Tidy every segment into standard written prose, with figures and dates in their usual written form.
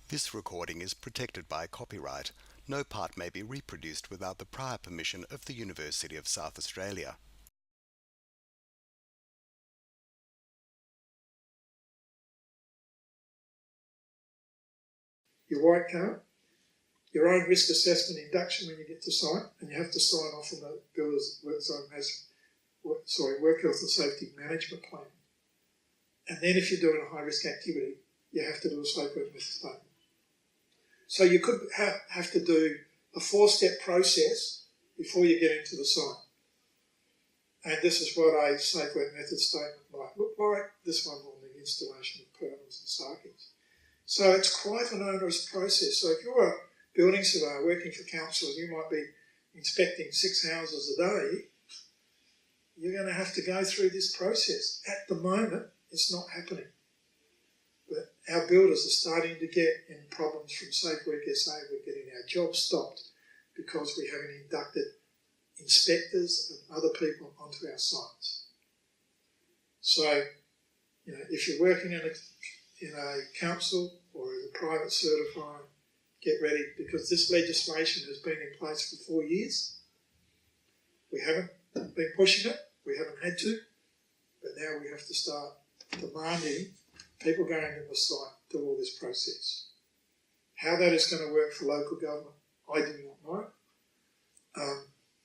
This recording is protected by copyright. No part may be reproduced without the prior permission of the University of South Australia. Your white card, your own risk assessment induction when you get to site, and you have to sign off on the builder's work health and safety management plan. And then if you're doing a high risk activity, you have to do a safe work method statement. So you could have to do a 4-step process before you get into the site. And this is what a safe work method statement might look like. This one on the installation of panels and sockets. So it's quite an onerous process. So if you're a building surveyor working for council, you might be inspecting 6 houses a day, you're going to have to go through this process. At the moment, it's not happening. But our builders are starting to get in problems from Safe Work SA. We're getting our jobs stopped because we haven't inducted inspectors and other people onto our sites. So, if you're working in a council or as a private certifier, get ready, because this legislation has been in place for 4 years. We haven't been pushing it, we haven't had to, but now we have to start demanding people going to the site do all this process. How that is going to work for local government, I do not know.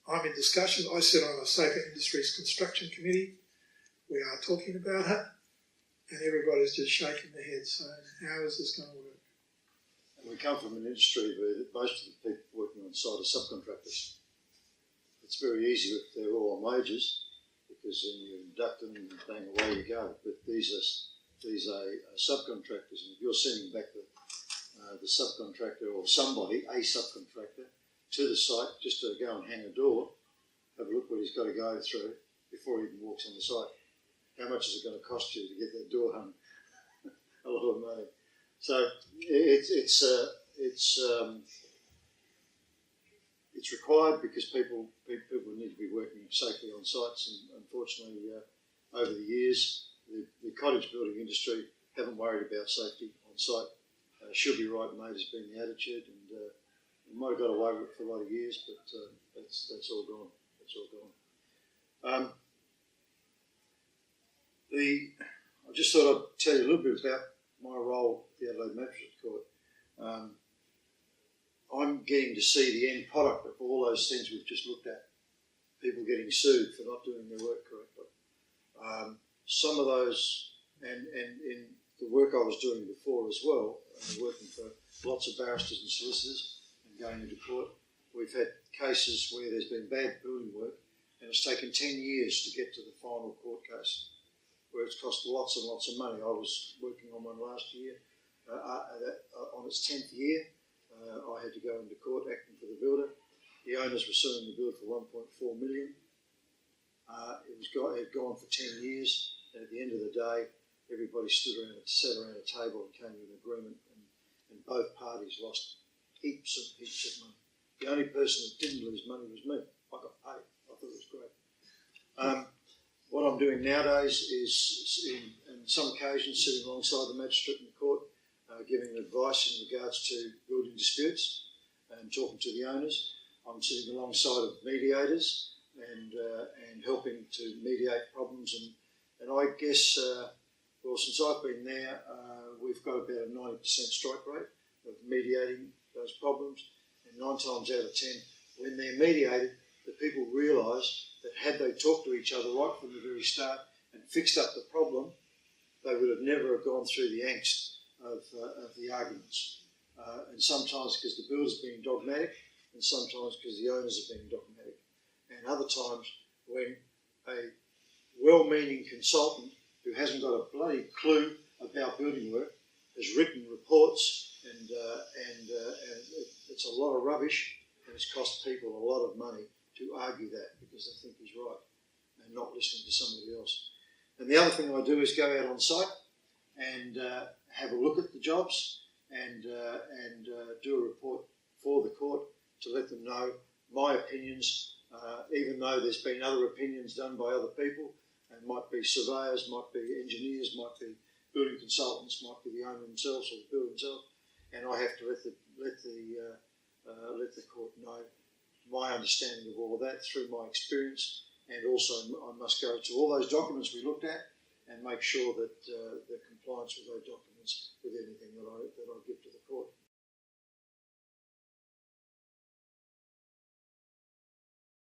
I'm in discussion. I sit on a Safer Industries Construction Committee. We are talking about it, and everybody's just shaking their heads saying, how is this going to work? And we come from an industry where most of the people working on site are subcontractors. It's very easy if they're all on wages, because then you induct them and bang, away you go. But these are subcontractors, and if you're sending back the subcontractor or somebody, a subcontractor, to the site just to go and hang a door, have a look what he's got to go through before he even walks on the site. How much is it going to cost you to get that door hung? A lot of money. So it's required because people need to be working safely on sites, and unfortunately, over the years, the cottage building industry haven't worried about safety on site. Should be right, mate, has been the attitude, and we might have got away with it for a lot of years, but that's all gone. That's all gone. I just thought I'd tell you a little bit about my role at the Adelaide Magistrates Court. I'm getting to see the end product of all those things we've just looked at. People getting sued for not doing their work correctly. Some of those, and in the work I was doing before as well, working for lots of barristers and solicitors and going into court, we've had cases where there's been bad building work and it's taken 10 years to get to the final court case, where it's cost lots and lots of money. I was working on one last year. On its 10th year, I had to go into court acting for the builder. The owners were suing the builder for $1.4 million. It had gone for 10 years, and at the end of the day, everybody sat around a table and came to an agreement, and both parties lost heaps of money. The only person that didn't lose money was me. I got paid. I thought it was great. What I'm doing nowadays is, in some occasions, sitting alongside the magistrate in the court, giving advice in regards to building disputes and talking to the owners. I'm sitting alongside of mediators and helping to mediate problems. And I guess, since I've been there, we've got about a 90% strike rate of mediating those problems. And 9 times out of 10, when they're mediated, the people realise that had they talked to each other right from the very start and fixed up the problem, they would have never have gone through the angst of the arguments. And sometimes because the builder's being dogmatic, and sometimes because the owners are being dogmatic. And other times when a well-meaning consultant who hasn't got a bloody clue about building work has written reports and it's a lot of rubbish, and it's cost people a lot of money to argue that because they think he's right and not listening to somebody else. And the other thing I do is go out on site and have a look at the jobs and do a report for the court to let them know my opinions, even though there's been other opinions done by other people, and might be surveyors, might be engineers, might be building consultants, might be the owner themselves or the builder themselves, and and I have to let the court know my understanding of all of that through my experience, and also I must go to all those documents we looked at and make sure that the compliance with those documents with anything that I give to the court.